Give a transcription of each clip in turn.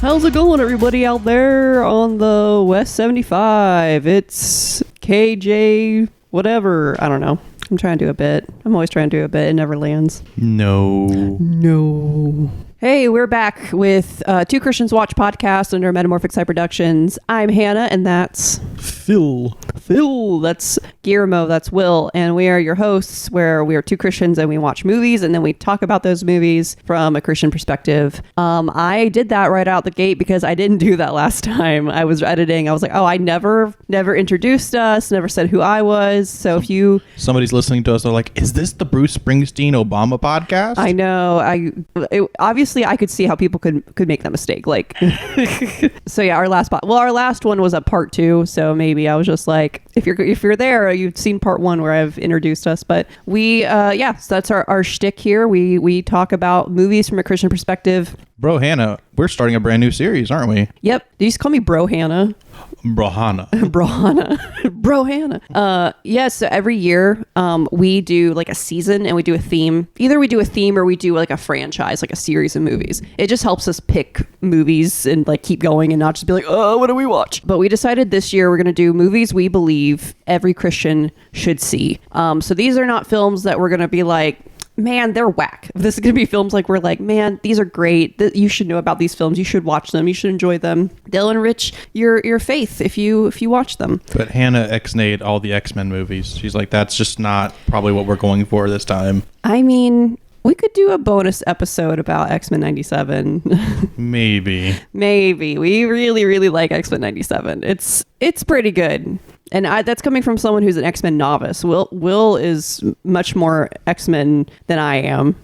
How's it going, everybody out there on the West 75? It's KJ whatever. I don't know. I'm trying to do a bit. I'm always trying to do a bit. It never lands. No. Hey, we're back with Two Christians Watch podcast under Metamorphic Side Productions. I'm Hannah, and that's Phil. That's Guillermo. That's Will. And we are your hosts, where we are two Christians and we watch movies, and then we talk about those movies from a Christian perspective. I did that right out the gate because I didn't do that last time. I was editing. I was like, oh, I never introduced us, never said who I was. So if you... Somebody's listening to us, they're like, is this the Bruce Springsteen Obama podcast? I know. Obviously, I could see how people could make that mistake. Like, so yeah, our last one was a part 2. So maybe I was just like, if you're there, you've seen part 1 where I've introduced us. But so that's our shtick here. We talk about movies from a Christian perspective. Bro, Hannah, we're starting a brand new series, aren't we? Yep. Did you just call me Bro Hannah? Brohana. Bro Hannah. So every year we do like a season and we do a theme. Either we do a theme or we do like a franchise, like a series of movies. It just helps us pick movies and like keep going and not just be like, oh, what do we watch? But we decided this year we're going to do movies we believe every Christian should see. So these are not films that we're going to be like, man, they're whack. This is going to be films like we're like, man, these are great. You should know about these films. You should watch them. You should enjoy them. They'll enrich your faith if you watch them. But Hannah X-nayed all the X-Men movies. She's like, that's just not probably what we're going for this time. I mean, we could do a bonus episode about X-Men 97. Maybe. We really, really like X-Men 97. It's pretty good. And that's coming from someone who's an X-Men novice. Will is much more X-Men than I am.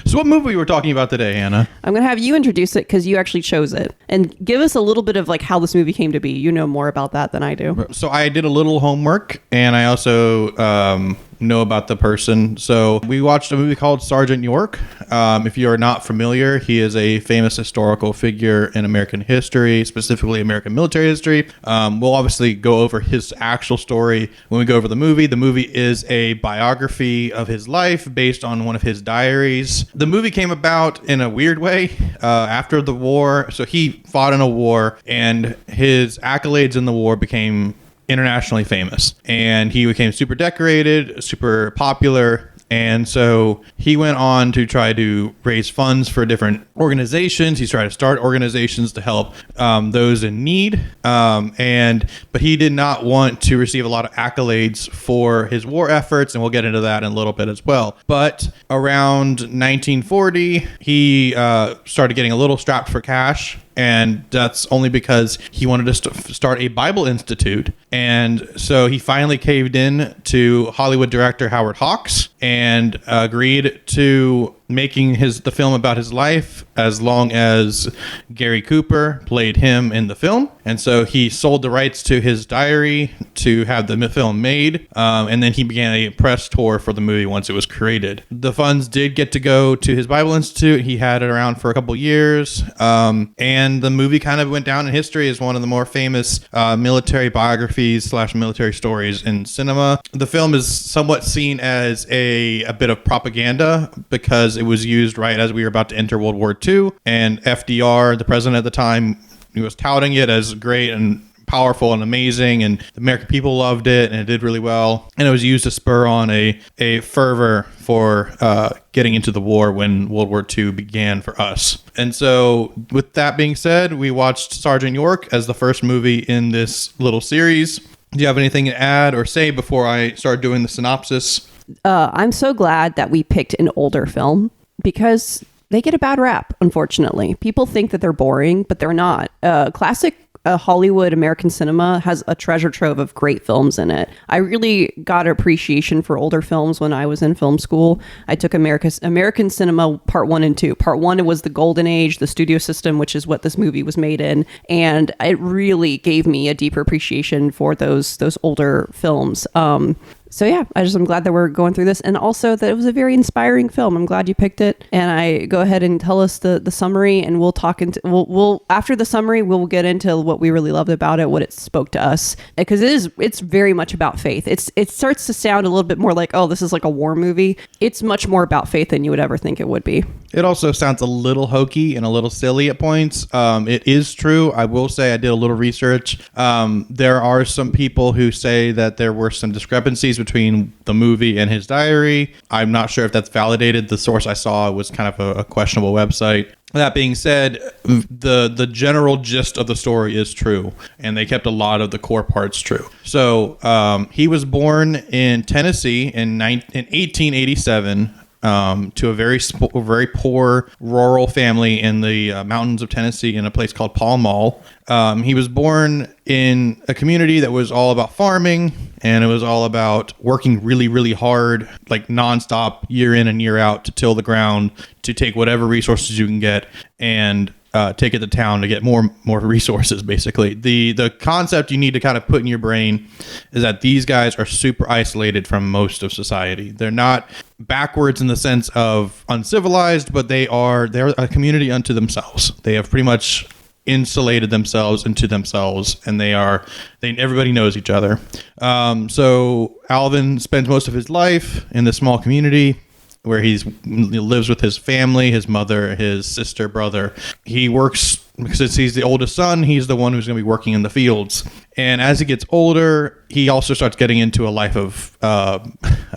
So what movie we're talking about today, Hannah? I'm going to have you introduce it because you actually chose it. And give us a little bit of like how this movie came to be. You know more about that than I do. So I did a little homework, and I also know about the person. So we watched a movie called Sergeant York. If you are not familiar, he is a famous historical figure in American history, specifically American military history. We'll obviously go over his actual story when we go over the movie. The movie is a biography of his life based on one of his diaries. The movie came about in a weird way after the war. So he fought in a war, and his accolades in the war became internationally famous, and he became super decorated, super popular. And so he went on to try to raise funds for different organizations. He's tried to start organizations to help those in need. But he did not want to receive a lot of accolades for his war efforts. And we'll get into that in a little bit as well. But around 1940, he started getting a little strapped for cash. And that's only because he wanted to start a Bible Institute. And so he finally caved in to Hollywood director Howard Hawks and agreed to making the film about his life, as long as Gary Cooper played him in the film. And so he sold the rights to his diary to have the film made. And then he began a press tour for the movie once it was created. The funds did get to go to his Bible Institute. He had it around for a couple years. And the movie kind of went down in history as one of the more famous military biographies / military stories in cinema. The film is somewhat seen as a bit of propaganda because it was used right as we were about to enter World War II, and FDR, the president at the time, he was touting it as great and powerful and amazing, and the American people loved it, and it did really well. And it was used to spur on a fervor for getting into the war when World War II began for us. And so with that being said, we watched Sergeant York as the first movie in this little series. Do you have anything to add or say before I start doing the synopsis? I'm so glad that we picked an older film because they get a bad rap, unfortunately. People think that they're boring, but they're not. Classic Hollywood American cinema has a treasure trove of great films in it. I really got an appreciation for older films when I was in film school. I took American cinema part 1 and 2. Part 1, it was the golden age, the studio system, which is what this movie was made in. And it really gave me a deeper appreciation for those older films. So yeah, I'm glad that we're going through this, and also that it was a very inspiring film. I'm glad you picked it. And I go ahead and tell us the summary, and we'll talk into we'll after the summary we'll get into what we really loved about it, what it spoke to us, because it's very much about faith. It starts to sound a little bit more like, oh, this is like a war movie. It's much more about faith than you would ever think it would be. It also sounds a little hokey and a little silly at points. It is true. I will say I did a little research. There are some people who say that there were some discrepancies between the movie and his diary. I'm not sure if that's validated. The source I saw was kind of a questionable website. That being said, the general gist of the story is true, and they kept a lot of the core parts true. So he was born in Tennessee in 1887. To a very poor rural family in the mountains of Tennessee in a place called Pall Mall. He was born in a community that was all about farming, and it was all about working really, really hard, like nonstop, year in and year out, to till the ground, to take whatever resources you can get and take it to town to get more resources. Basically, the concept you need to kind of put in your brain is that these guys are super isolated from most of society. They're not backwards in the sense of uncivilized, but they're a community unto themselves. They have pretty much insulated themselves into themselves, and everybody knows each other. So Alvin spends most of his life in this small community where he lives with his family, his mother, his sister, brother. He works, since he's the oldest son, he's the one who's going to be working in the fields. And as he gets older, he also starts getting into a life of, I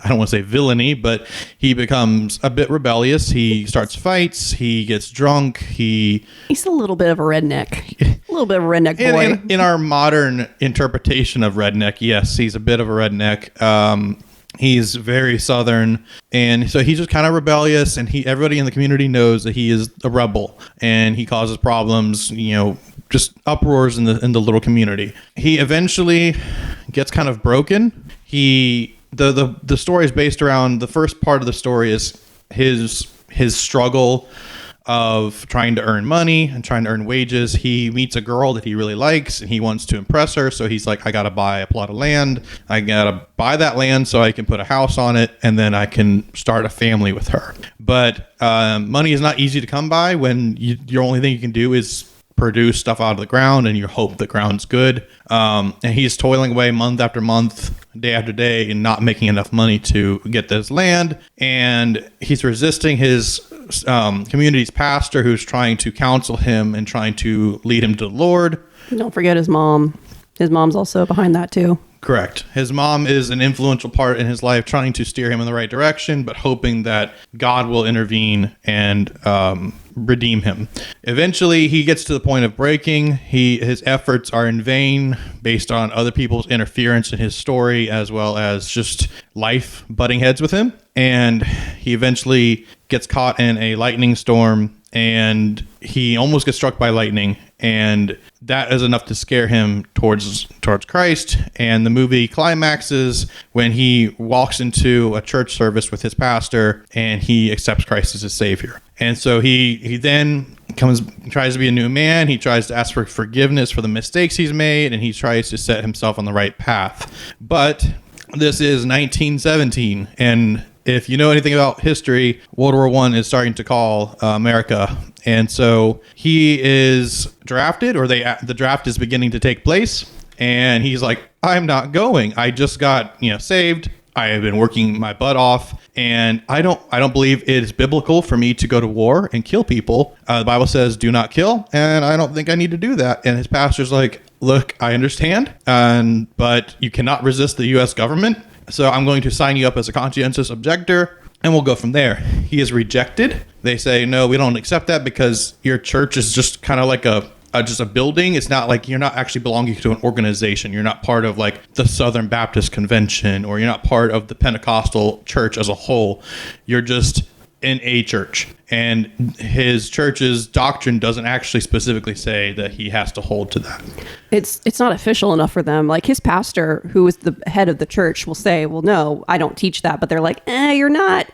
don't want to say villainy, but he becomes a bit rebellious. He starts fights. He gets drunk. He's a little bit of a redneck. A little bit of a redneck boy. In our modern interpretation of redneck, yes, he's a bit of a redneck. He's very Southern, and so he's just kind of rebellious, and everybody in the community knows that he is a rebel, and he causes problems, just uproars in the little community. He eventually gets kind of broken. The story is based around, the first part of the story is his struggle of trying to earn money and trying to earn wages. He meets a girl that he really likes, and he wants to impress her. So he's like, I got to buy a plot of land. I got to buy that land so I can put a house on it, and then I can start a family with her. But money is not easy to come by when your only thing you can do is produce stuff out of the ground, and you hope the ground's good. And he's toiling away month after month, day after day, and not making enough money to get this land. And he's resisting his community's pastor, who's trying to counsel him and trying to lead him to the Lord. Don't forget his mom. His mom's also behind that too. Correct. His mom is an influential part in his life, trying to steer him in the right direction, but hoping that God will intervene and redeem him. Eventually, he gets to the point of breaking. His efforts are in vain based on other people's interference in his story, as well as just life butting heads with him. And he eventually gets caught in a lightning storm, and he almost gets struck by lightning, and that is enough to scare him towards Christ. And the movie climaxes when he walks into a church service with his pastor, and he accepts Christ as his savior. And so he then tries to be a new man. He tries to ask for forgiveness for the mistakes he's made, and he tries to set himself on the right path. But this is 1917, and if you know anything about history, World War I is starting to call America. And so he is drafted, or the draft is beginning to take place. And he's like, I'm not going. I just got saved. I have been working my butt off, and I don't believe it is biblical for me to go to war and kill people. The Bible says do not kill, and I don't think I need to do that. And his pastor's like, look, I understand, but you cannot resist the U.S. government. So I'm going to sign you up as a conscientious objector, and we'll go from there. He is rejected. They say, no, we don't accept that because your church is just kind of like just a building. It's not like you're not actually belonging to an organization. You're not part of like the Southern Baptist Convention, or you're not part of the Pentecostal church as a whole. You're just in a church. And his church's doctrine doesn't actually specifically say that he has to hold to that. It's not official enough for them. Like his pastor, who is the head of the church, will say, well, no, I don't teach that. But they're like, you're not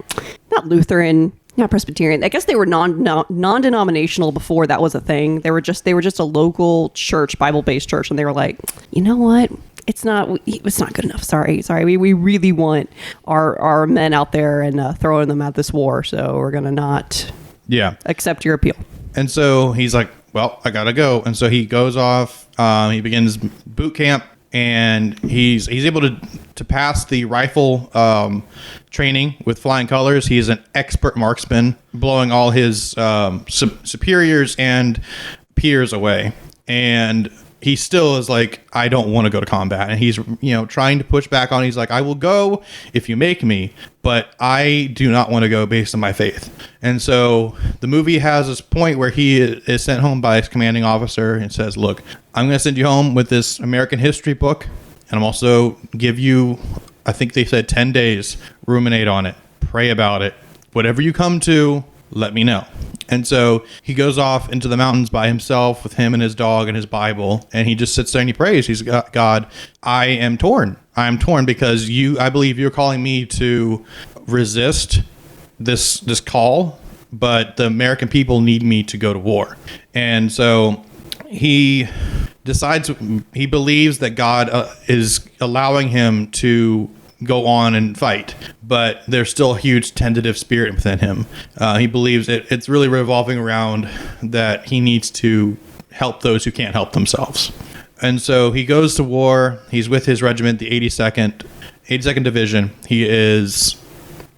Lutheran, not Presbyterian. I guess they were non-denominational before that was a thing. They were just a local church, Bible-based church. And they were like, you know what? it's not good enough. Sorry. We really want our men out there and throwing them at this war. So we're going to not accept your appeal. And so he's like, well, I got to go. And so he goes off. He begins boot camp, and he's able to pass the rifle training with flying colors. He's an expert marksman, blowing all his superiors and peers away. And he still is like, I don't want to go to combat. And he's, trying to push back on. He's like, I will go if you make me, but I do not want to go based on my faith. And so the movie has this point where he is sent home by his commanding officer and says, look, I'm going to send you home with this American history book. And I'm also give you, I think they said 10 days, ruminate on it, pray about it. Whatever you come to, let me know. And so he goes off into the mountains by himself with him and his dog and his Bible. And he just sits there and he prays. He's God, I am torn. I am torn because I believe you're calling me to resist this call, but the American people need me to go to war. And so he decides, he believes that God is allowing him to go on and fight, but there's still a huge tentative spirit within him. He believes it's really revolving around that he needs to help those who can't help themselves. And so he goes to war. He's with his regiment, the 82nd Division. He is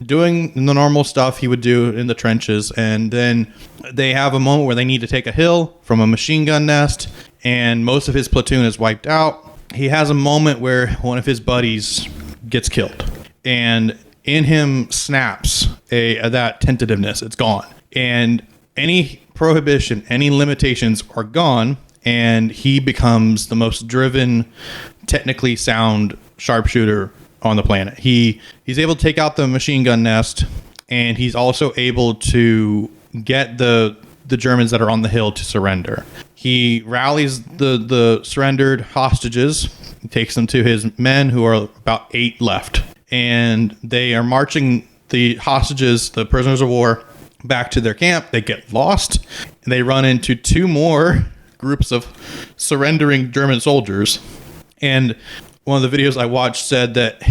doing the normal stuff he would do in the trenches, and then they have a moment where they need to take a hill from a machine gun nest, and most of his platoon is wiped out. He has a moment where one of his buddies gets killed, and in him snaps that tentativeness. It's gone, and any prohibition, any limitations are gone, and he becomes the most driven, technically sound sharpshooter on the planet. He's able to take out the machine gun nest, and he's also able to get the Germans that are on the hill to surrender. He rallies the surrendered hostages, takes them to his men, who are about 8 left, and they are marching the hostages, the prisoners of war, back to their camp. They get lost, and they run into 2 more groups of surrendering German soldiers. And one of the videos I watched said that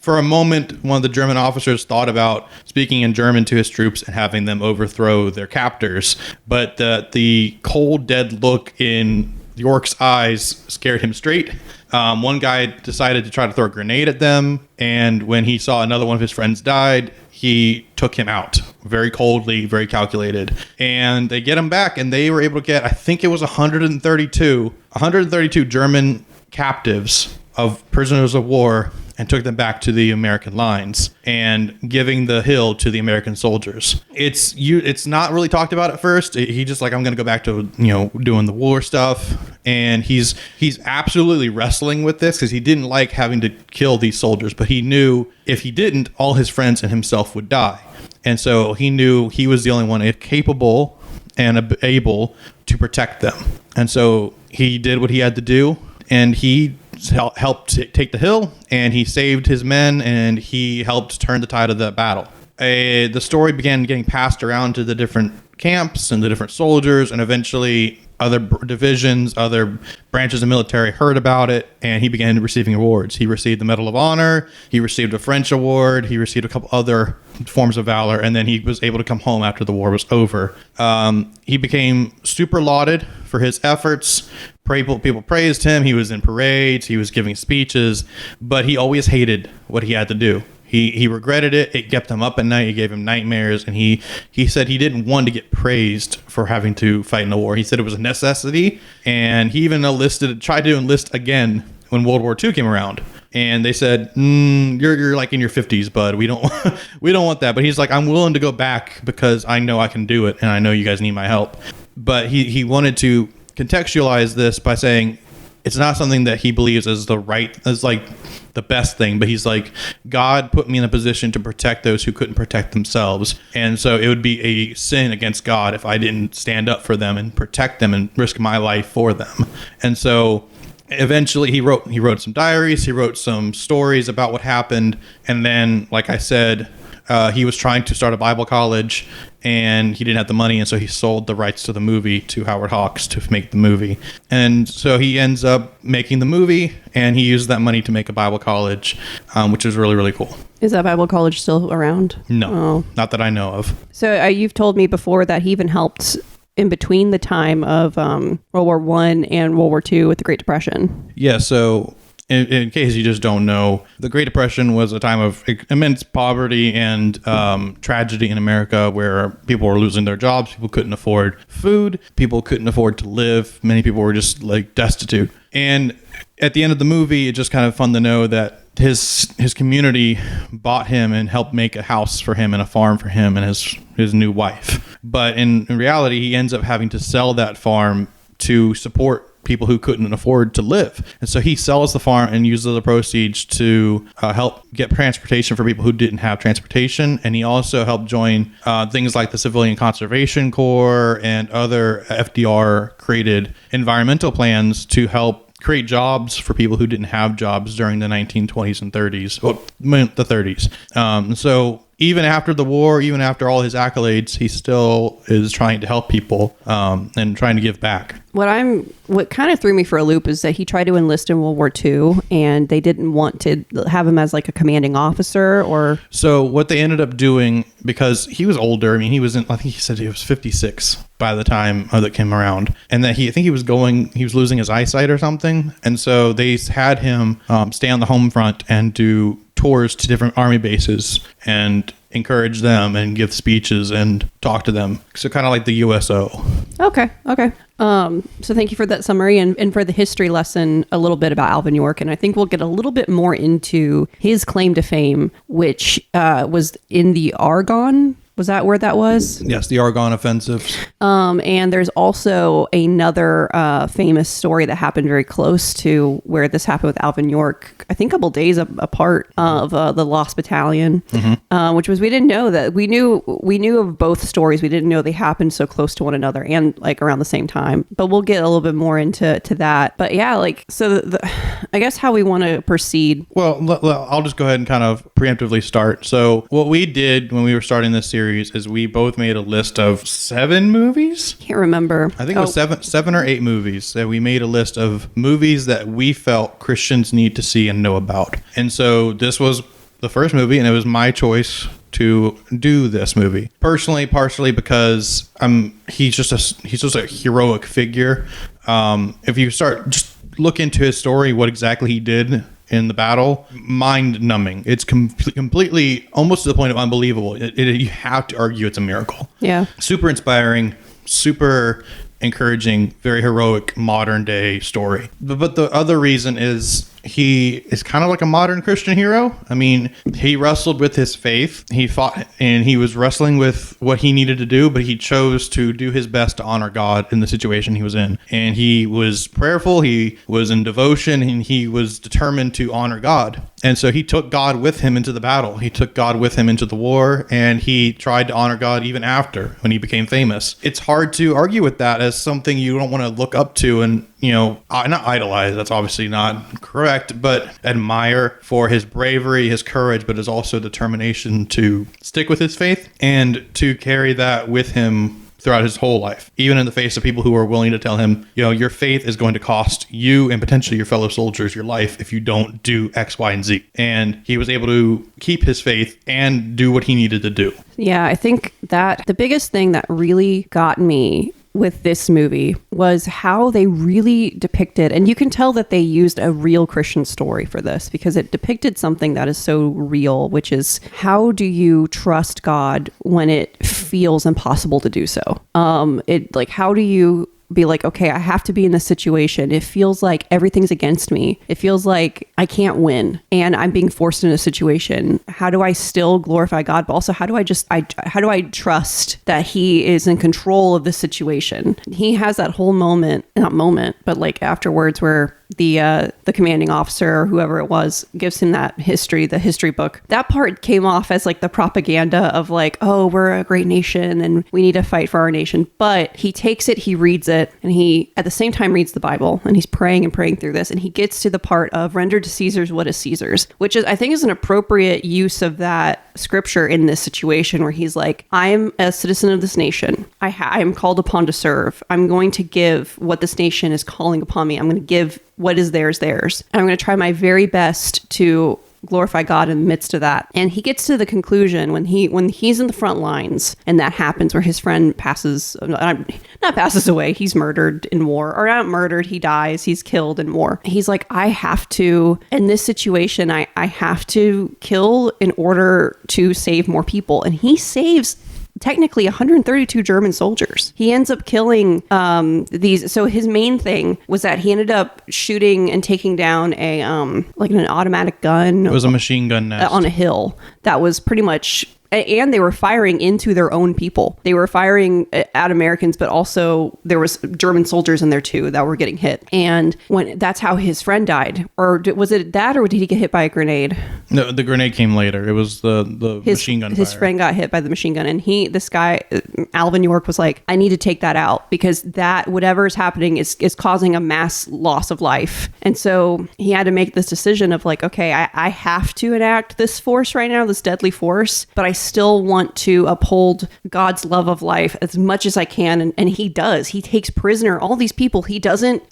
for a moment, one of the German officers thought about speaking in German to his troops and having them overthrow their captors, but the cold, dead look in York's eyes scared him straight. One guy decided to try to throw a grenade at them, and when he saw another one of his friends died, he took him out very coldly, very calculated. And they get him back, and they were able to get, I think it was 132 German captives of prisoners of war, and took them back to the American lines, and giving the hill to the American soldiers. It's not really talked about at first. He just like, I'm going to go back to doing the war stuff, and he's absolutely wrestling with this because he didn't like having to kill these soldiers, but he knew if he didn't, all his friends and himself would die, and so he knew he was the only one capable and able to protect them, and so he did what he had to do, and he helped take the hill, and he saved his men, and he helped turn the tide of the battle. The story began getting passed around to the different camps and the different soldiers, and eventually other divisions, other branches of military heard about it, and he began receiving awards. He received the Medal of Honor, he received a French award, he received a couple other forms of valor, and then he was able to come home after the war was over. He became super lauded for his efforts. People praised him. He was in parades, he was giving speeches, but he always hated what he had to do. He regretted it. It kept him up at night. It gave him nightmares. And he said he didn't want to get praised for having to fight in the war. He said it was a necessity. And he even tried to enlist again when World War II came around. And they said, you're like in your 50s, bud. We don't want that. But he's like, I'm willing to go back because I know I can do it. And I know you guys need my help. But he wanted to contextualize this by saying it's not something that he believes is like the best thing, but he's like, God put me in a position to protect those who couldn't protect themselves, and so it would be a sin against God if I didn't stand up for them and protect them and risk my life for them. And so eventually he wrote some diaries, he wrote some stories about what happened, and then, like I said, he was trying to start a Bible college and he didn't have the money, and so he sold the rights to the movie to Howard Hawks to make the movie. And so he ends up making the movie, and he used that money to make a Bible college, which is really, really cool. Is that Bible college still around? No, not that I know of. So you've told me before that he even helped in between the time of World War I and World War II with the Great Depression. Yeah, so in case you just don't know, the Great Depression was a time of immense poverty and tragedy in America, where people were losing their jobs, people couldn't afford food, people couldn't afford to live, many people were just like destitute. And at the end of the movie, it's just kind of fun to know that his community bought him and helped make a house for him and a farm for him and his new wife. But in reality, he ends up having to sell that farm to support people who couldn't afford to live. And so he sells the farm and uses the proceeds to help get transportation for people who didn't have transportation. And he also helped join things like the Civilian Conservation Corps and other FDR created environmental plans to help create jobs for people who didn't have jobs during the 1920s and 30s, well, the 30s. So even after the war, even after all his accolades, he still is trying to help people and trying to give back. What kind of threw me for a loop is that he tried to enlist in World War II, and they didn't want to have him as like a commanding officer or. So what they ended up doing, because he was older, I mean, I think he said he was 56 by the time that came around, and that I think he was losing his eyesight or something, and so they had him stay on the home front and do tours to different army bases and encourage them and give speeches and talk to them. So kind of like the USO. Okay. So thank you for that summary and for the history lesson a little bit about Alvin York. And I think we'll get a little bit more into his claim to fame, which was in the Argonne. Was that where that was? Yes, the Argonne offensives. And there's also another famous story that happened very close to where this happened with Alvin York, I think a couple days apart of the Lost Battalion, which was, we didn't know that. We knew of both stories. We didn't know they happened so close to one another and like around the same time. But we'll get a little bit more into that. But yeah, like, so I guess how we want to proceed. Well, I'll just go ahead and kind of preemptively start. So what we did when we were starting this series is we both made a list of 7 movies. Can't remember. I think it was 7 or 8 movies that we made a list of movies that we felt Christians need to see and know about. And so this was the first movie, and it was my choice to do this movie. Personally, partially because he's just a heroic figure. If you start just look into his story, what exactly he did in the battle, mind-numbing. It's completely, almost to the point of unbelievable. You have to argue it's a miracle. Yeah. Super inspiring, super encouraging, very heroic modern-day story. But the other reason is he is kind of like a modern Christian hero. I mean, he wrestled with his faith. He fought and he was wrestling with what he needed to do, but he chose to do his best to honor God in the situation he was in. And he was prayerful, he was in devotion, and he was determined to honor God. And so he took God with him into the battle. He took God with him into the war, and he tried to honor God even after when he became famous. It's hard to argue with that as something you don't want to look up to and, not idolize. That's obviously not correct, but admire for his bravery, his courage, but his also determination to stick with his faith and to carry that with him throughout his whole life, even in the face of people who are willing to tell him, your faith is going to cost you and potentially your fellow soldiers your life if you don't do X, Y, and Z. And he was able to keep his faith and do what he needed to do. Yeah, I think that the biggest thing that really got me with this movie was how they really depicted, and you can tell that they used a real Christian story for this because it depicted something that is so real, which is how do you trust God when it feels impossible to do so? How do you be like, okay, I have to be in this situation. It feels like everything's against me. It feels like I can't win and I'm being forced in a situation. How do I still glorify God? But also how do I trust that he is in control of the situation? He has that whole but like afterwards where the commanding officer or whoever it was gives him the history book. That part came off as like the propaganda of like, oh, we're a great nation and we need to fight for our nation. But he takes it, he reads it, and he at the same time reads the Bible, and he's praying through this, and he gets to the part of render to Caesar's what is Caesar's, which is, I think, is an appropriate use of that scripture in this situation where he's like, I'm a citizen of this nation. I am called upon to serve. I'm going to give what this nation is calling upon me. I'm going to give what is theirs. And I'm going to try my very best to glorify God in the midst of that. And he gets to the conclusion when he's in the front lines and that happens, where his friend not passes away, he's murdered in war, or not murdered, he dies, he's killed in war. He's like, I have to, in this situation, I have to kill in order to save more people. And he saves technically 132 German soldiers. He ends up killing these. So his main thing was that he ended up shooting and taking down a like an automatic gun. It was a machine gun nest on a hill that was pretty much. And they were firing into their own people. They were firing at Americans, but also there was German soldiers in there too that were getting hit. And that's how his friend died. Or was it that, or did he get hit by a grenade? No, the grenade came later. It was the machine gun His fire. Friend got hit by the machine gun. And this guy, Alvin York, was like, I need to take that out, because that whatever is happening is causing a mass loss of life. And so he had to make this decision of like, okay, I have to enact this force right now, this deadly force, but I still want to uphold God's love of life as much as I can. And he does. He takes prisoner all these people. He doesn't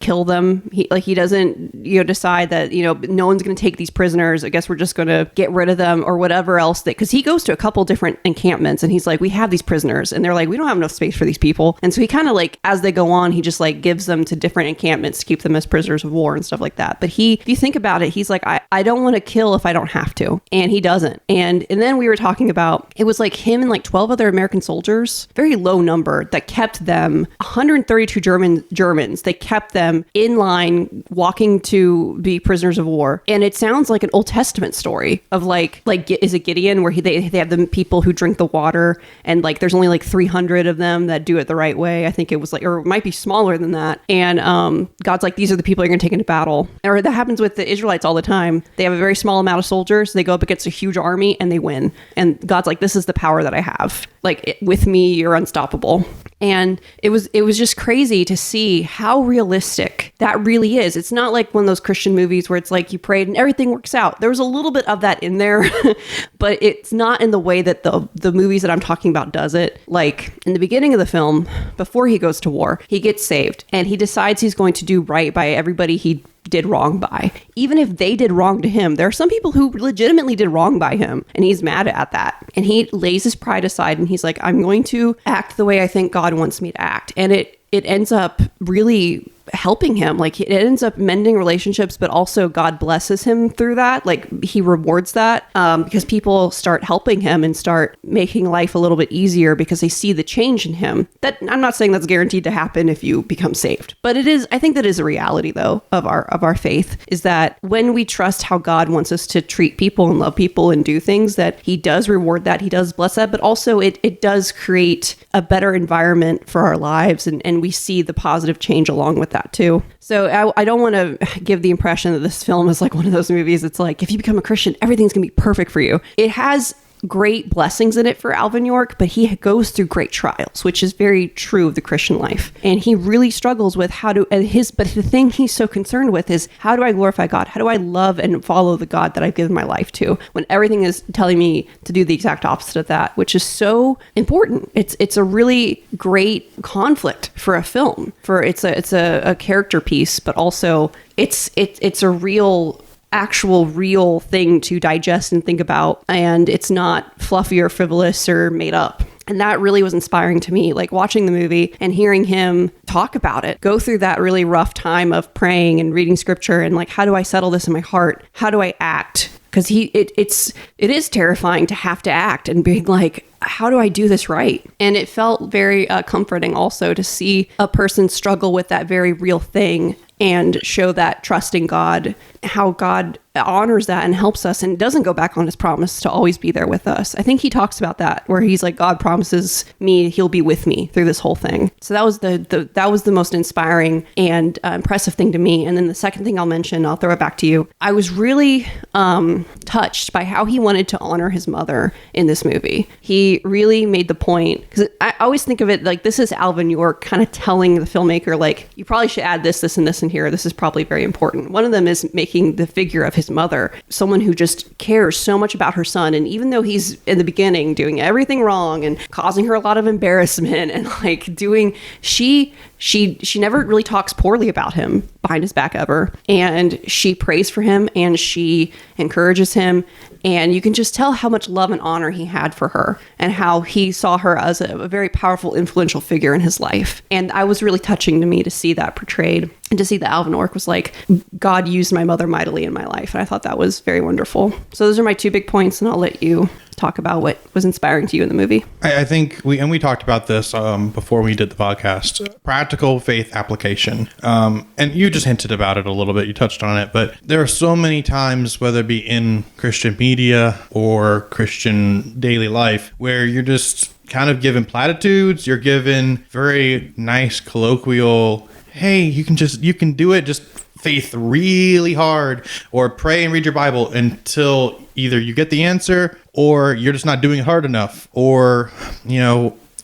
kill them. He doesn't, decide that, no one's going to take these prisoners. I guess we're just going to get rid of them or whatever else, because he goes to a couple different encampments and he's like, we have these prisoners, and they're like, we don't have enough space for these people. And so he kind of like, as they go on, he just like gives them to different encampments to keep them as prisoners of war and stuff like that. But if you think about it, he's like, I don't want to kill if I don't have to. And he doesn't. And then we were talking about, it was like him and like 12 other American soldiers, very low number, that kept them, 132 Germans, they kept them in line walking to be prisoners of war. And it sounds like an Old Testament story of like is it Gideon, where they have the people who drink the water, and like there's only like 300 of them that do it the right way. I think it was like, or it might be smaller than that. And God's like, these are the people you're going to take into battle. Or that happens with the Israelites all the time. They have a very small amount of soldiers. They go up against a huge army and they win. And God's like, this is the power that I have. Like, with me, you're unstoppable. And it was just crazy to see how realistic that really is. It's not like one of those Christian movies where it's like you prayed and everything works out. There was a little bit of that in there, but it's not in the way that the movies that I'm talking about does it. Like in the beginning of the film, before he goes to war, he gets saved and he decides he's going to do right by everybody he did wrong by. Even if they did wrong to him, there are some people who legitimately did wrong by him, and he's mad at that. And he lays his pride aside and he's like, I'm going to act the way I think God wants me to act. And it ends up really helping him. Like, it ends up mending relationships, but also God blesses him through that. Like, he rewards that because people start helping him and start making life a little bit easier because they see the change in him. That, I'm not saying that's guaranteed to happen if you become saved, but it is. I think that is a reality though of our faith, is that when we trust how God wants us to treat people and love people and do things, that he does reward that, he does bless that, but also it does create a better environment for our lives, and we see the positive change along with that too. So I don't want to give the impression that this film is like one of those movies. It's like, if you become a Christian, everything's gonna be perfect for you. It has great blessings in it for Alvin York, but he goes through great trials, which is very true of the Christian life. And he really struggles with but the thing he's so concerned with is, how do I glorify God? How do I love and follow the God that I've given my life to, when everything is telling me to do the exact opposite of that, which is so important. It's a really great conflict for a film. It's a character piece, but also it's a real thing to digest and think about, and it's not fluffy or frivolous or made up. And that really was inspiring to me, like watching the movie and hearing him talk about it, go through that really rough time of praying and reading scripture and like, how do I settle this in my heart? How do I act? Because it is terrifying to have to act and being like, how do I do this right? And it felt very comforting also to see a person struggle with that very real thing and show that trusting God, how God honors that and helps us and doesn't go back on his promise to always be there with us. I think he talks about that, where he's like, God promises me he'll be with me through this whole thing. So that was the most inspiring and impressive thing to me. And then the second thing I'll mention, I'll throw it back to you. I was really touched by how he wanted to honor his mother in this movie. He she really made the point, because I always think of it like this is Alvin York kind of telling the filmmaker, like, you probably should add this, this, and this in here. This is probably very important. One of them is making the figure of his mother someone who just cares so much about her son. And even though he's in the beginning doing everything wrong and causing her a lot of embarrassment and like doing, she never really talks poorly about him behind his back ever. And she prays for him and she encourages him. And you can just tell how much love and honor he had for her and how he saw her as a very powerful, influential figure in his life. And I was really touching to me to see that portrayed and to see that Alvin York was like, God used my mother mightily in my life. And I thought that was very wonderful. So those are my 2 big points, and I'll let you talk about what was inspiring to you in the movie. I think we talked about this before we did the podcast. Practical faith application. And you just hinted about it a little bit. You touched on it. But there are so many times, whether it be in Christian media or Christian daily life, where you're just kind of given platitudes. You're given very nice, colloquial, hey, you can do it. Just faith really hard, or pray and read your Bible until either you get the answer or you're just not doing it hard enough, or,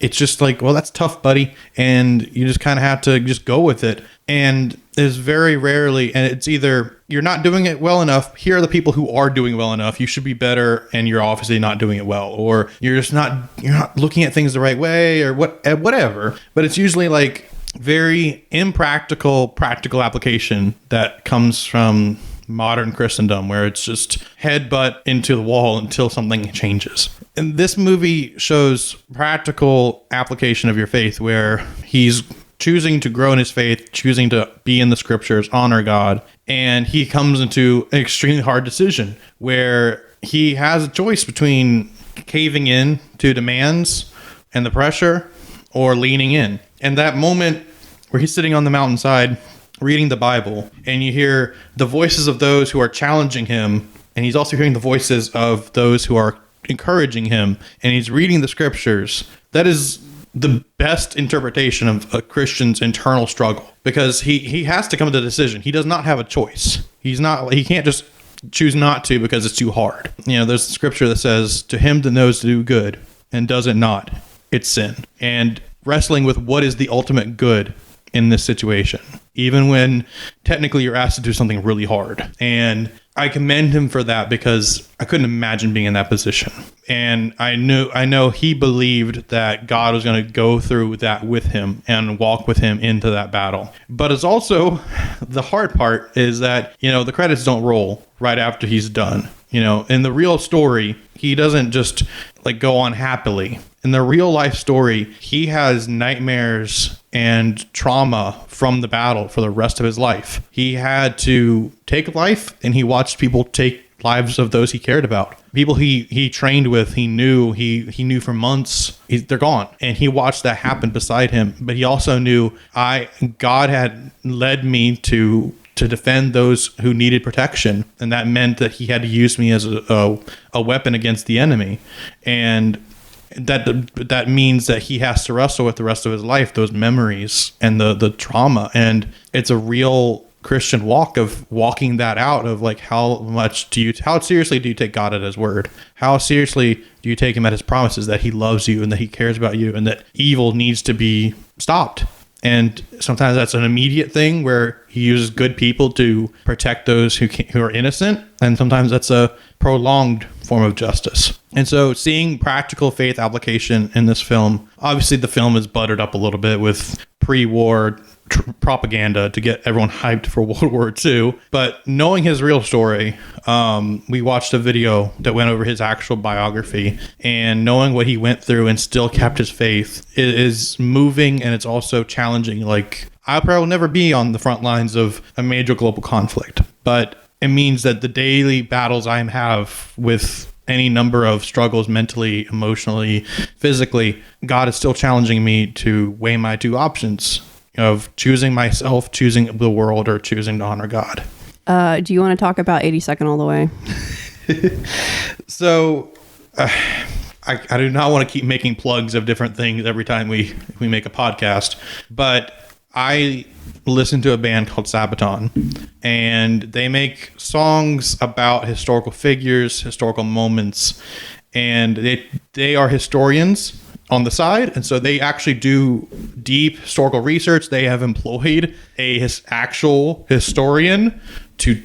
it's just like, well, that's tough, buddy. And you just kind of have to just go with it. And there's very rarely, and it's either you're not doing it well enough. Here are the people who are doing well enough. You should be better, and you're obviously not doing it well, or you're not looking at things the right way, or whatever. But it's usually like very impractical, practical application that comes from modern Christendom, where it's just headbutt into the wall until something changes. And this movie shows practical application of your faith, where he's choosing to grow in his faith, choosing to be in the scriptures, honor God. And he comes into an extremely hard decision where he has a choice between caving in to demands and the pressure or leaning in. And that moment where he's sitting on the mountainside reading the Bible, and you hear the voices of those who are challenging him, and he's also hearing the voices of those who are encouraging him, and he's reading the scriptures. That is the best interpretation of a Christian's internal struggle, because he has to come to the decision. He does not have a choice. He can't just choose not to because it's too hard. There's a scripture that says, to him that knows to do good and does it not, it's sin. And wrestling with what is the ultimate good in this situation, even when technically you're asked to do something really hard. And I commend him for that, because I couldn't imagine being in that position. And I know he believed that God was going to go through that with him and walk with him into that battle. But it's also, the hard part is that, the credits don't roll right after he's done. In the real story, he doesn't just go on happily. In the real life story, he has nightmares and trauma from the battle for the rest of his life. He had to take life, and he watched people take lives of those he cared about. People he trained with, he knew for months, they're gone. And he watched that happen beside him. But he also knew God had led me to defend those who needed protection. And that meant that he had to use me as a weapon against the enemy. And that means that he has to wrestle with the rest of his life, those memories and the trauma. And it's a real Christian walk of walking that out of how seriously do you take God at his word? How seriously do you take him at his promises that he loves you and that he cares about you and that evil needs to be stopped? And sometimes that's an immediate thing where he uses good people to protect those who are innocent. And sometimes that's a prolonged form of justice. And so seeing practical faith application in this film, obviously the film is buttered up a little bit with pre-war propaganda to get everyone hyped for World War II. But knowing his real story, we watched a video that went over his actual biography, and knowing what he went through and still kept his faith is moving, and it's also challenging. I probably will never be on the front lines of a major global conflict, but it means that the daily battles I have with any number of struggles mentally, emotionally, physically, God is still challenging me to weigh my 2 options of choosing myself, choosing the world, or choosing to honor God. Do you want to talk about 82nd All the Way? So I do not want to keep making plugs of different things every time we make a podcast, but I listen to a band called Sabaton, and they make songs about historical figures, historical moments, and they are historians on the side, and so they actually do deep historical research. They have employed actual historian to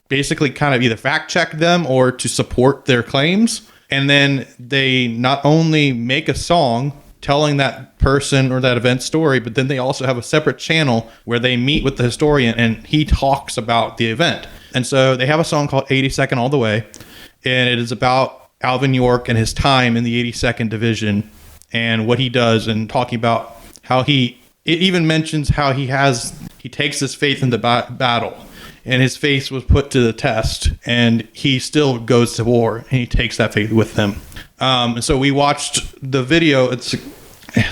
basically kind of either fact check them or to support their claims. And then they not only make a song telling that person or that event story, but then they also have a separate channel where they meet with the historian and he talks about the event. And so they have a song called 82nd All the Way, and it is about Alvin York and his time in the 82nd Division and what he does, and talking about how it even mentions how he takes his faith into battle, and his faith was put to the test, and he still goes to war, and he takes that faith with him. And so we watched the video. It's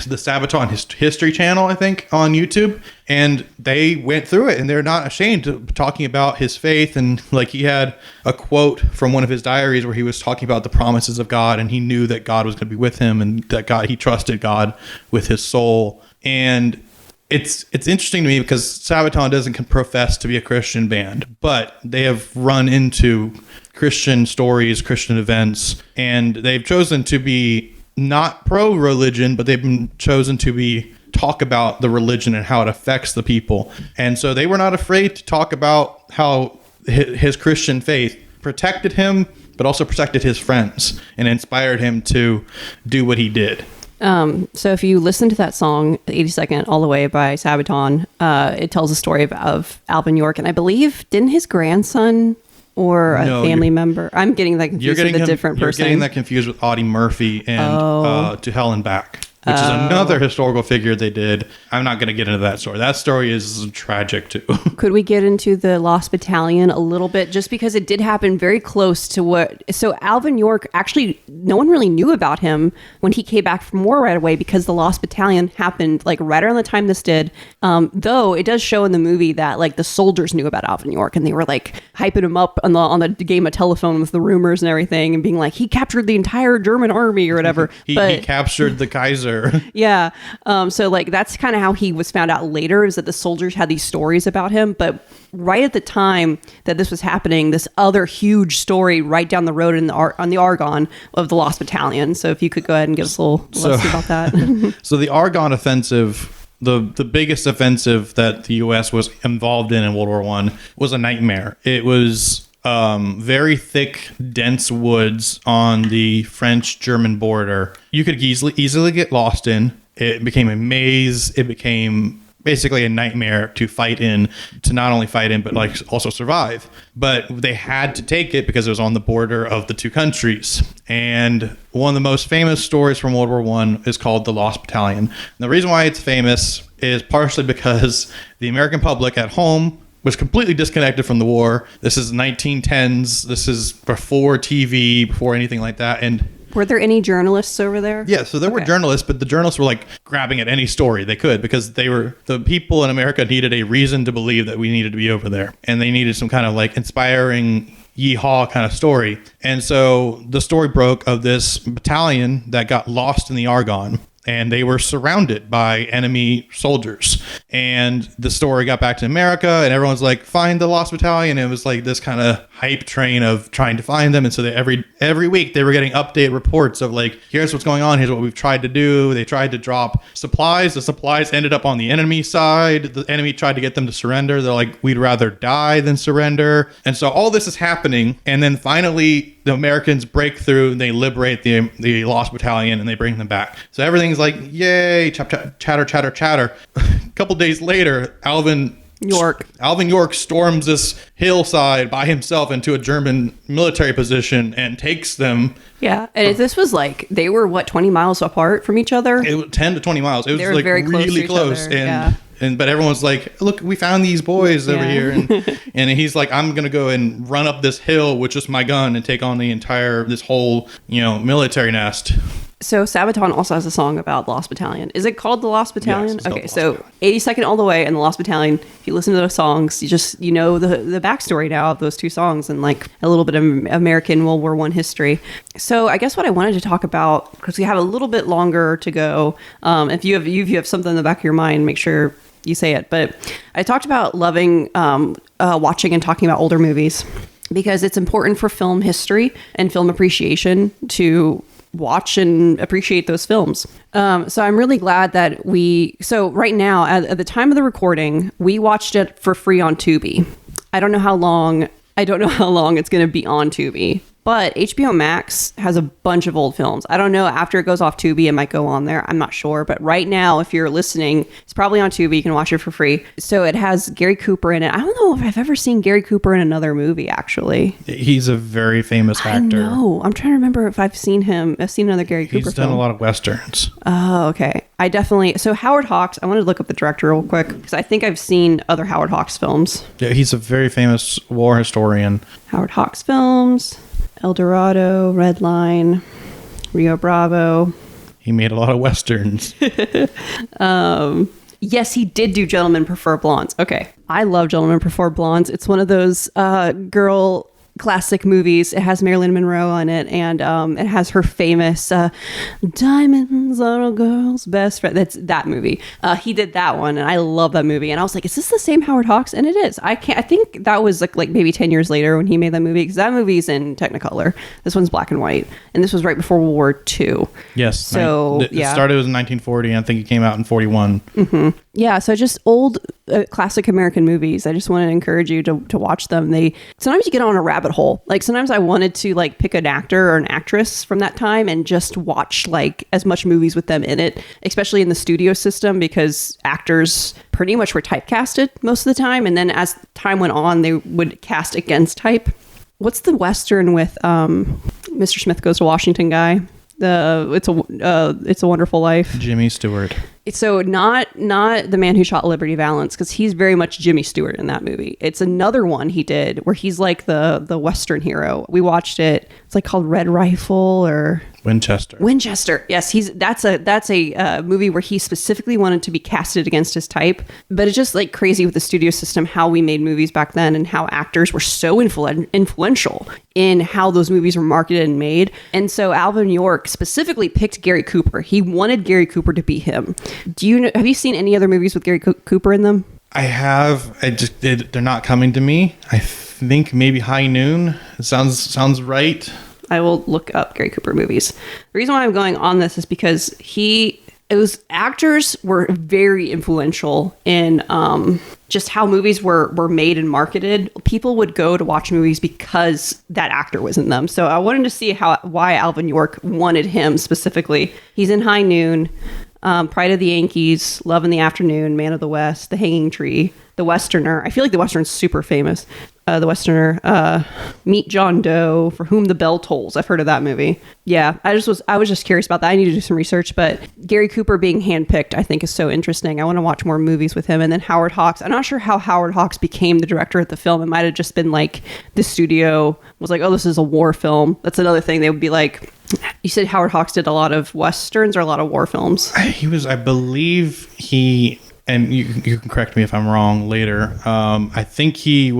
the Sabaton History channel, I think, on YouTube, and they went through it, and they're not ashamed of talking about his faith. And like, he had a quote from one of his diaries where he was talking about the promises of God, and he knew that God was going to be with him, and that he trusted God with his soul. And it's interesting to me because Sabaton doesn't profess to be a Christian band, but they have run into Christian stories, Christian events, and they've chosen to be not pro-religion, but they've been chosen to talk about the religion and how it affects the people. And so they were not afraid to talk about how his Christian faith protected him, but also protected his friends and inspired him to do what he did. So if you listen to that song, 82nd All the Way by Sabaton, it tells a story of Alvin York. And I believe, didn't his grandson or a family member? I'm getting that confused with a different person. You're getting that confused with Audie Murphy and To Hell and Back, which is another historical figure they did. I'm not going to get into that story. That story is tragic too. Could we get into the Lost Battalion a little bit? Just because it did happen very close to what... So Alvin York, actually, no one really knew about him when he came back from war right away, because the Lost Battalion happened like right around the time this did. Though it does show in the movie that like the soldiers knew about Alvin York, and they were like hyping him up on the game of telephone with the rumors and everything, and being like, he captured the entire German army or whatever. He captured the Kaiser. Yeah. So like that's kind of how he was found out later, is that the soldiers had these stories about him. But right at the time that this was happening, this other huge story right down the road on the Argonne of the Lost Battalion. So if you could go ahead and give us a little lesson about that. So the Argonne offensive, the biggest offensive that the U.S. was involved in World War I, was a nightmare. It was very thick, dense woods on the French-German border. You could easily get lost in. It became a maze. It became basically a nightmare to fight in, to not only fight in, but like also survive. But they had to take it because it was on the border of the two countries. And one of the most famous stories from World War I is called the Lost Battalion. And the reason why it's famous is partially because the American public at home was completely disconnected from the war. This is 1910s. This is before TV, before anything like that. And were there any journalists over there? Yeah, so there were journalists, but the journalists were like grabbing at any story they could, because the people in America needed a reason to believe that we needed to be over there. And they needed some kind of like inspiring yeehaw kind of story. And so the story broke of this battalion that got lost in the Argonne, and they were surrounded by enemy soldiers. And the story got back to America, and everyone's like, find the Lost Battalion. And it was like this kind of hype train of trying to find them. And so every week they were getting update reports of like, here's what's going on. Here's what we've tried to do. They tried to drop supplies. The supplies ended up on the enemy side. The enemy tried to get them to surrender. They're like, we'd rather die than surrender. And so all this is happening. And then finally the Americans break through and they liberate the Lost Battalion, and they bring them back. So everything's like, yay, chatter, chatter, chatter. A couple days later, Alvin York storms this hillside by himself into a German military position and takes them. Yeah, and this was like, they were 20 miles apart from each other? It was 10 to 20 miles. It was like very really close. But everyone's like, look, we found these boys over here. And he's like, I'm going to go and run up this hill with just my gun and take on this whole, military nest. So Sabaton also has a song about Lost Battalion. Is it called the Lost Battalion? Yes, okay, so 82nd All the Way and the Lost Battalion. If you listen to those songs, you know the backstory now of those two songs, and like a little bit of American World War I history. So I guess what I wanted to talk about, because we have a little bit longer to go, if you have something in the back of your mind, make sure you say it. But I talked about loving watching and talking about older movies. because it's important for film history and film appreciation to watch and appreciate those films. So I'm really glad that so right now, at the time of the recording, we watched it for free on Tubi. I don't know how long it's going to be on Tubi. But HBO Max has a bunch of old films. I don't know, after it goes off Tubi, it might go on there. I'm not sure. But right now, if you're listening, it's probably on Tubi. You can watch it for free. So it has Gary Cooper in it. I don't know if I've ever seen Gary Cooper in another movie, actually. He's a very famous actor. I know. I'm trying to remember if I've seen him. I've seen another Gary Cooper film. He's done a lot of Westerns. Oh, okay. So Howard Hawks, I wanted to look up the director real quick because I think I've seen other Howard Hawks films. Yeah, he's a very famous war historian. Howard Hawks films. El Dorado, Red Line, Rio Bravo. He made a lot of Westerns. Yes, he did do Gentlemen Prefer Blondes. Okay. I love Gentlemen Prefer Blondes. It's one of those girl classic movies. It has Marilyn Monroe on it, and it has her famous diamonds are a girl's best friend. That's that movie. He did that one, and I love that movie. And I was like, is this the same Howard Hawks? And it is. I think that was like maybe 10 years later when he made that movie, because that movie's in Technicolor. This one's black and white, and this was right before World War II. Yes. So it started was in 1940, and I think it came out in 41. Mm-hmm. Yeah, so just old classic American movies. I just want to encourage you to watch them. Sometimes you get on a rabbit hole. Like sometimes I wanted to like pick an actor or an actress from that time and just watch like as much movies with them in it, especially in the studio system, because actors pretty much were typecasted most of the time. And then as time went on, they would cast against type. What's the Western with Mr. Smith Goes to Washington guy? It's a Wonderful Life. Jimmy Stewart. So not The Man Who Shot Liberty Valance, because he's very much Jimmy Stewart in that movie. It's another one he did where he's like the Western hero. We watched it. It's like called Red Rifle or Winchester. Yes, that's a movie where he specifically wanted to be casted against his type. But it's just like crazy with the studio system how we made movies back then and how actors were so influential in how those movies were marketed and made. And so Alvin York specifically picked Gary Cooper. He wanted Gary Cooper to be him. Have you seen any other movies with Gary Cooper in them? I have. They're not coming to me. I think maybe High Noon. It sounds right. I will look up Gary Cooper movies. The reason why I'm going on this is because actors were very influential in just how movies were made and marketed. People would go to watch movies because that actor was in them. So I wanted to see why Alvin York wanted him specifically. He's in High Noon, Pride of the Yankees, Love in the Afternoon, Man of the West, The Hanging Tree, The Westerner. I feel like The Western's super famous. The Westerner, Meet John Doe, For Whom the Bell Tolls. I've heard of that movie. Yeah, I was just curious about that. I need to do some research, but Gary Cooper being handpicked, I think, is so interesting. I want to watch more movies with him. And then Howard Hawks. I'm not sure how Howard Hawks became the director of the film. It might have just been like the studio was like, oh, this is a war film. That's another thing. They would be like, you said Howard Hawks did a lot of Westerns or a lot of war films? I believe and you can correct me if I'm wrong later. I think he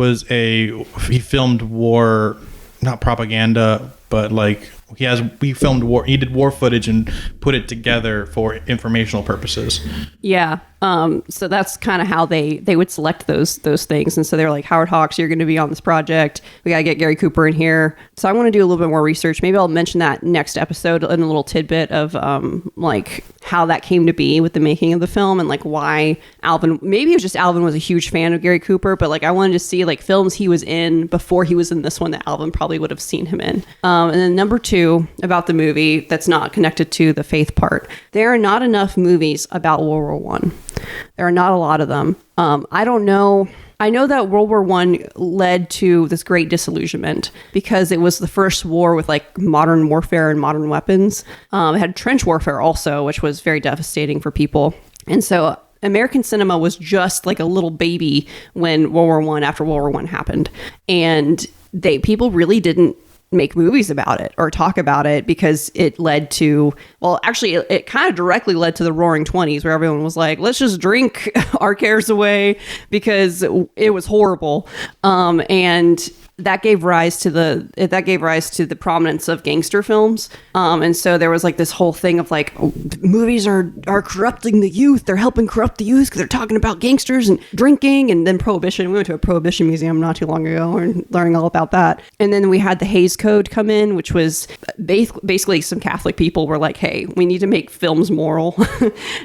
filmed war, not propaganda, but like he filmed war. He did war footage and put it together for informational purposes. Yeah. So that's kind of how they would select those things. And so they're like, Howard Hawks, you're going to be on this project. We got to get Gary Cooper in here. So I want to do a little bit more research. Maybe I'll mention that next episode in a little tidbit of like how that came to be with the making of the film and like why maybe it was just Alvin was a huge fan of Gary Cooper, but like I wanted to see like films he was in before he was in this one that Alvin probably would have seen him in. And then number 2 about the movie that's not connected to the faith part. There are not enough movies about World War I. There are not a lot of them. I don't know. I know that World War I led to this great disillusionment because it was the first war with like modern warfare and modern weapons. It had trench warfare also, which was very devastating for people. And so American cinema was just like a little baby when after World War I happened. And people really didn't make movies about it or talk about it because it led to, it kind of directly led to the Roaring 20s where everyone was like, let's just drink our cares away because it was horrible. And that gave rise to the prominence of gangster films. And so there was like this whole thing of like, oh, movies are corrupting the youth. They're helping corrupt the youth because they're talking about gangsters and drinking. And then Prohibition. We went to a Prohibition museum not too long ago and learning all about that. And then we had the Hays Code come in, which was basically some Catholic people were like, hey, we need to make films moral.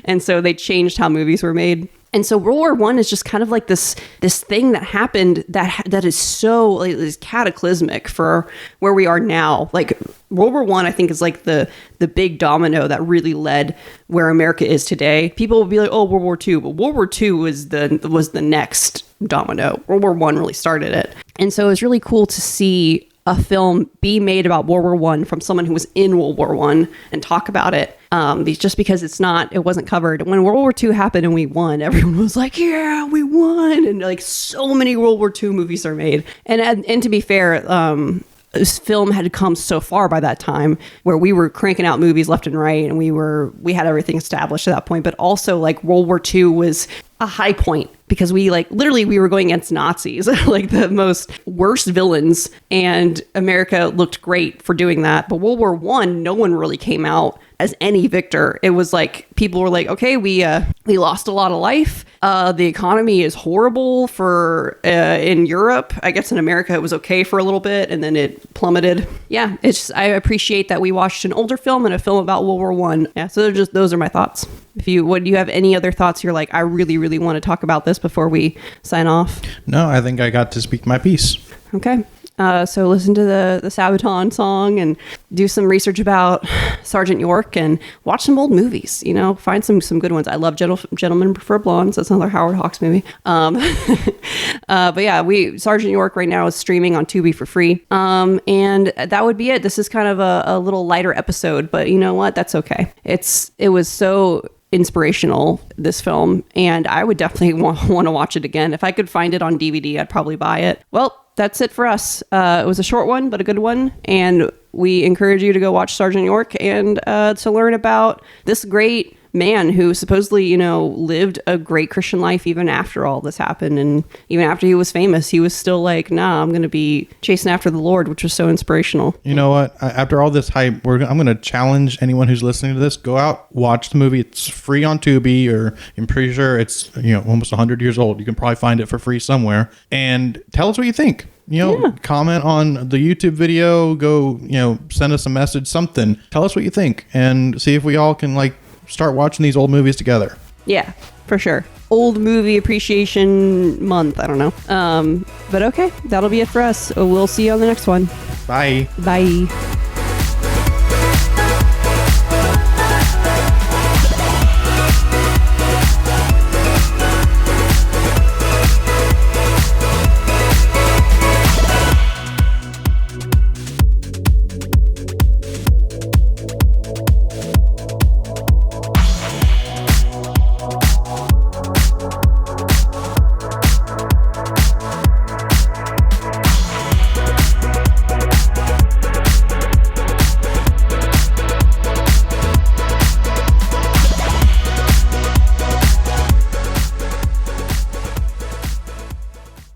And so they changed how movies were made. And so World War I is just kind of like this thing that happened that is so like, is cataclysmic for where we are now. Like World War I think is like the big domino that really led where America is today. People will be like, oh, World War II, but World War II was the next domino. World War I really started it. And so it was really cool to see a film be made about World War I from someone who was in World War I and talk about it. Just because it wasn't covered. When World War II happened and we won, everyone was like, yeah, we won. And like so many World War II movies are made. And to be fair, this film had come so far by that time where we were cranking out movies left and right, and we had everything established at that point. But also like World War II was a high point because we were going against Nazis, like the most worst villains, and America looked great for doing that. But World War I, no one really came out as any victor. It was like people were like, okay, we lost a lot of life. The economy is horrible in Europe. I guess in America it was okay for a little bit and then it plummeted. Yeah, I appreciate that we watched an older film and a film about World War I. Yeah, so those are my thoughts. Do you have any other thoughts? You're like, I really, really want to talk about this before we sign off. No, I think I got to speak my piece. Okay. So listen to the Sabaton song and do some research about Sergeant York and watch some old movies, find some good ones. I love Gentlemen Prefer Blondes. That's another Howard Hawks movie. But yeah, Sergeant York right now is streaming on Tubi for free. And that would be it. This is kind of a little lighter episode, but you know what? That's okay. It was so inspirational, this film, and I would definitely want to watch it again. If I could find it on DVD, I'd probably buy it. Well, that's it for us. It was a short one, but a good one. And we encourage you to go watch Sergeant York and to learn about this great man who supposedly, lived a great Christian life even after all this happened. And even after he was famous, he was still like, nah, I'm going to be chasing after the Lord, which was so inspirational. You know what? After all this hype, I'm going to challenge anyone who's listening to this. Go out, watch the movie. It's free on Tubi, or I'm pretty sure it's almost 100 years old. You can probably find it for free somewhere. And tell us what you think. Comment on the YouTube video. Go, send us a message, something. Tell us what you think and see if we all can start watching these old movies together. Yeah, for sure. Old movie appreciation month. I don't know. But okay, that'll be it for us. We'll see you on the next one. Bye. Bye.